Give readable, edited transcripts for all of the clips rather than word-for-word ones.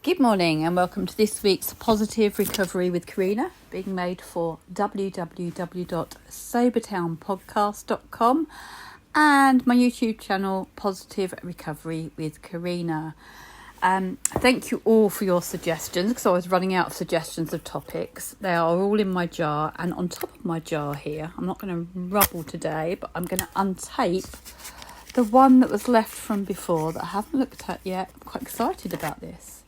Good morning and welcome to this week's Positive Recovery with Corinna, being made for www.sobertownpodcast.com and my YouTube channel Positive Recovery with Corinna. Thank you all for your suggestions, because I was running out of suggestions of topics. They are all in my jar, and on top of my jar here, I'm not going to rubble today, but I'm going to untape the one that was left from before that I haven't looked at yet. I'm quite excited about this.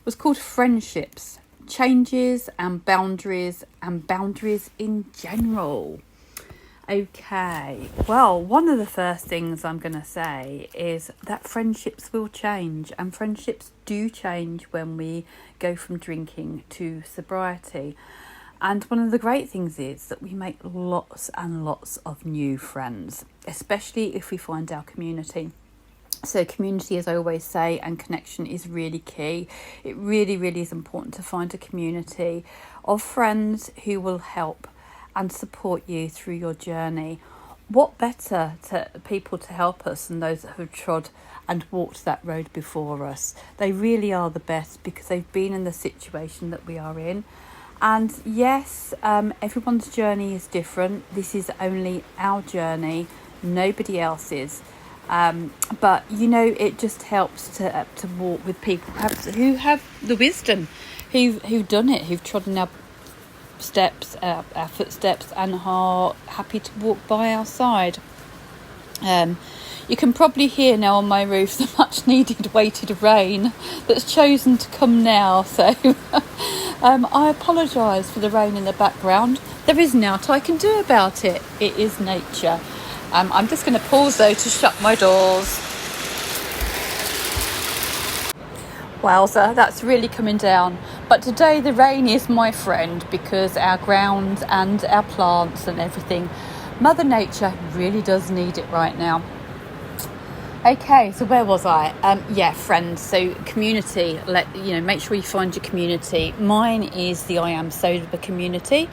Was called Friendships, Changes and Boundaries in general. Okay, well, one of the first things I'm going to say is that friendships will change, and friendships do change when we go from drinking to sobriety. And one of the great things is that we make lots and lots of new friends, especially if we find our community. So community, as I always say, and connection is really key. It really, really is important to find a community of friends who will help and support you through your journey. What better to people to help us than those that have trod and walked that road before us? They really are the best, because they've been in the situation that we are in. And yes, everyone's journey is different. This is only our journey, nobody else's. But you know, it just helps to walk with people who have the wisdom, who've done it, who've trodden our steps, our footsteps, and are happy to walk by our side. You can probably hear now on my roof the much needed weighted rain that's chosen to come now, so I apologise for the rain in the background. There is naught I can do about it. It is nature. I'm just going to pause though to shut my doors. Wowza, that's really coming down. But today the rain is my friend, because our ground and our plants and everything, Mother Nature really does need it right now. Okay, so where was I? Friends. So community. Make sure you find your community. Mine is the I Am Sober community.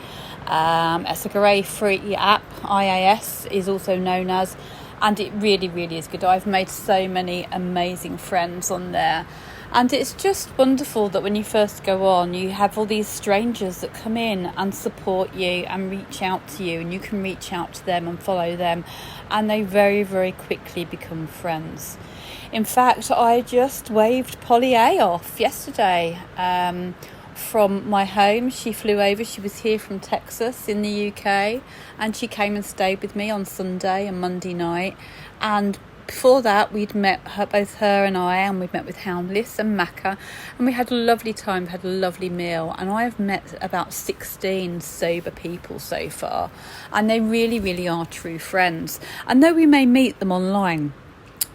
It's a grey free app. IAS is also known as, and it really, really is good. I've made so many amazing friends on there, and it's just wonderful that when you first go on, you have all these strangers that come in and support you and reach out to you, and you can reach out to them and follow them, and they very, very quickly become friends. In fact, I just waved Polly A off yesterday. From my home, she flew over. She was here from Texas in the UK, and she came and stayed with me on Sunday and Monday night. And before that, we'd met both her and I, and we'd met with Houndless and Macca, and we had a lovely time. We had a lovely meal, and I have met about 16 sober people so far, and they really, really are true friends. And though we may meet them online,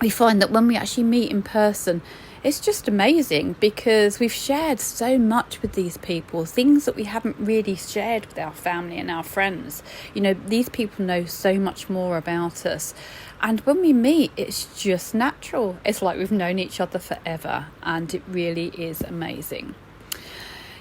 we find that when we actually meet in person, it's just amazing, because we've shared so much with these people, things that we haven't really shared with our family and our friends. You know, these people know so much more about us. And when we meet, it's just natural. It's like we've known each other forever, and it really is amazing.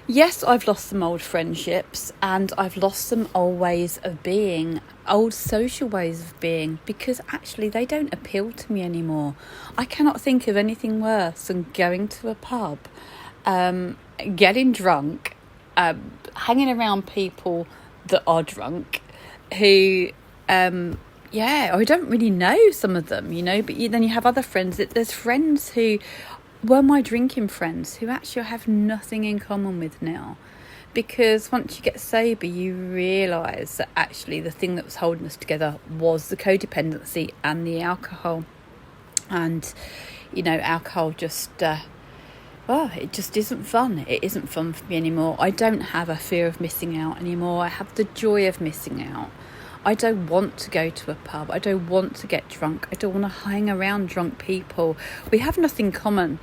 Yes, I've lost some old friendships, and I've lost some old ways of being, old social ways of being, because actually they don't appeal to me anymore. I cannot think of anything worse than going to a pub, getting drunk, hanging around people that are drunk, who, I don't really know some of them, but then you have other friends. There's friends who were my drinking friends who actually have nothing in common with now, because once you get sober, you realise that actually the thing that was holding us together was the codependency and the alcohol. And alcohol just it just isn't fun. It isn't fun for me anymore. I don't have a fear of missing out anymore. I have the joy of missing out. I don't want to go to a pub. I don't want to get drunk. I don't want to hang around drunk people. We have nothing common.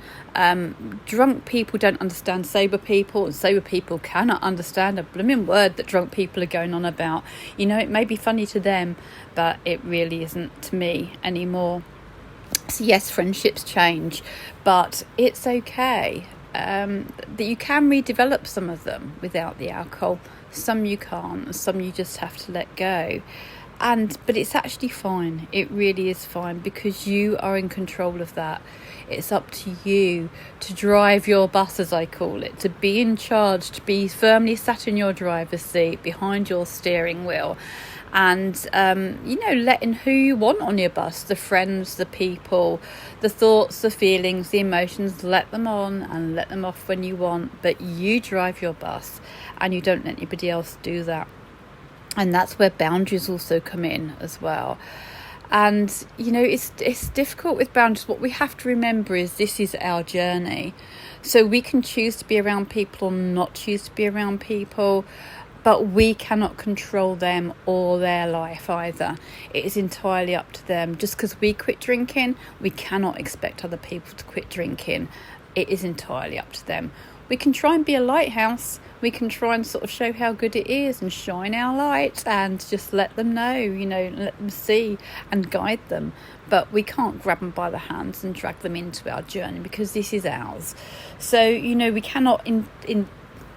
Drunk people don't understand sober people, and sober people cannot understand a blooming word that drunk people are going on about. It may be funny to them, but it really isn't to me anymore. So yes, friendships change, but it's okay. That you can redevelop some of them without the alcohol. Some you can't, some you just have to let go. But it's actually fine. It really is fine, because you are in control of that. It's up to you to drive your bus, as I call it, to be in charge, to be firmly sat in your driver's seat behind your steering wheel, and letting who you want on your bus, the friends, the people, the thoughts, the feelings, the emotions, let them on and let them off when you want, but you drive your bus and you don't let anybody else do that. And that's where boundaries also come in as well. And it's difficult with boundaries. What we have to remember is this is our journey, so we can choose to be around people or not choose to be around people, but we cannot control them or their life either. It is entirely up to them. Just because we quit drinking, we cannot expect other people to quit drinking. It is entirely up to them. We can try and be a lighthouse. We can try and sort of show how good it is and shine our light and just let them know, let them see and guide them. But we can't grab them by the hands and drag them into our journey, because this is ours. So, we cannot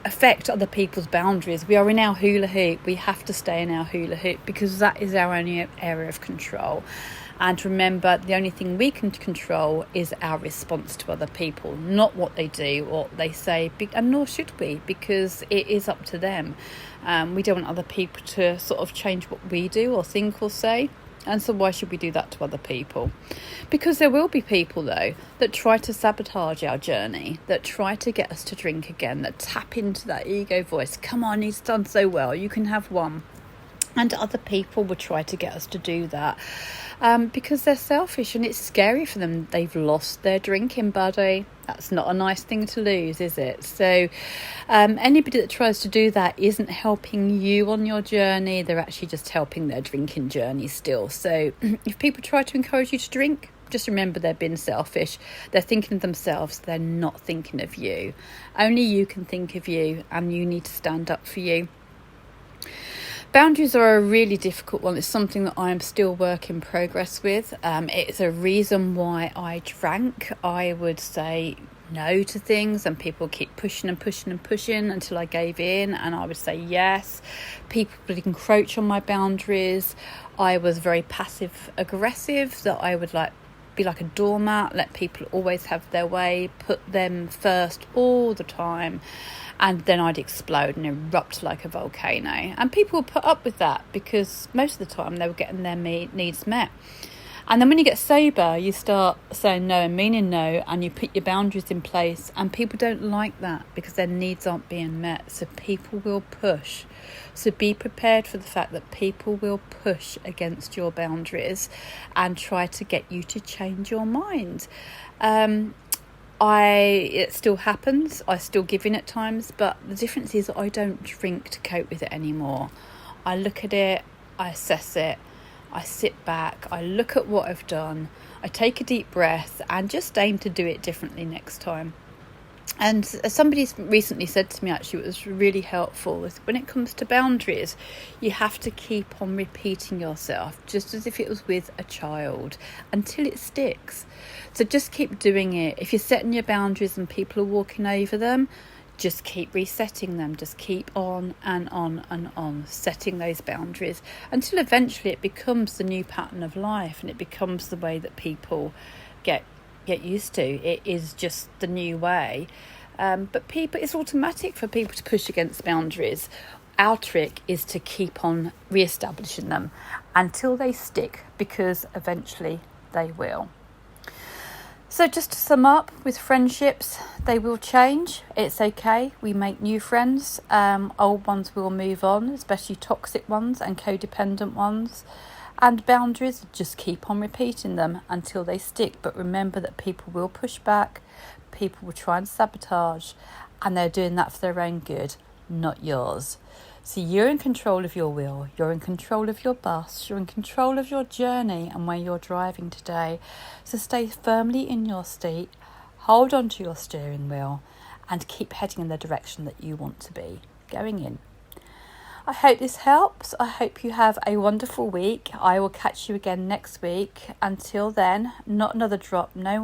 affect other people's boundaries. We are in our hula hoop. We have to stay in our hula hoop, because that is our only area of control. And remember, the only thing we can control is our response to other people, not what they do or what they say, and nor should we, because it is up to them. We don't want other people to sort of change what we do or think or say. And so why should we do that to other people? Because there will be people, though, that try to sabotage our journey, that try to get us to drink again, that tap into that ego voice. Come on, he's done so well, you can have one. And other people will try to get us to do that because they're selfish, and it's scary for them. They've lost their drinking buddy. That's not a nice thing to lose, is it? So anybody that tries to do that isn't helping you on your journey. They're actually just helping their drinking journey still. So if people try to encourage you to drink, just remember they're being selfish. They're thinking of themselves. They're not thinking of you. Only you can think of you, and you need to stand up for you. Boundaries are a really difficult one. It's something that I am still work in progress with. It's a reason why I drank. I would say no to things, and people keep pushing until I gave in, and I would say yes. People would encroach on my boundaries. I was very passive aggressive, that I would be like a doormat, let people always have their way, put them first all the time, and then I'd explode and erupt like a volcano. And people would put up with that, because most of the time they were getting their needs met. And then when you get sober, you start saying no and meaning no, and you put your boundaries in place, and people don't like that because their needs aren't being met. So people will push. So be prepared for the fact that people will push against your boundaries and try to get you to change your mind. It still happens. I still give in at times, but the difference is I don't drink to cope with it anymore. I look at it, I assess it, I sit back, I look at what I've done, I take a deep breath and just aim to do it differently next time. And somebody recently said to me, actually, it was really helpful, is when it comes to boundaries, you have to keep on repeating yourself, just as if it was with a child, until it sticks. So just keep doing it. If you're setting your boundaries and people are walking over them, just keep resetting them. Just keep on and on and on, setting those boundaries, until eventually it becomes the new pattern of life, and it becomes the way that people get used to. It is just the new way. But it's automatic for people to push against boundaries. Our trick is to keep on re-establishing them until they stick, because eventually they will. So just to sum up, with friendships, they will change. It's okay. We make new friends. Old ones will move on, especially toxic ones and codependent ones. And boundaries, just keep on repeating them until they stick. But remember that people will push back, people will try and sabotage, and they're doing that for their own good, not yours. So you're in control of your will, you're in control of your bus, you're in control of your journey and where you're driving today. So stay firmly in your seat, hold on to your steering wheel, and keep heading in the direction that you want to be going in. I hope this helps. I hope you have a wonderful week. I will catch you again next week. Until then, not another drop. My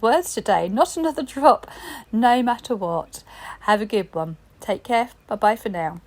words today. Not another drop, no matter what. Have a good one. Take care. Bye-bye for now.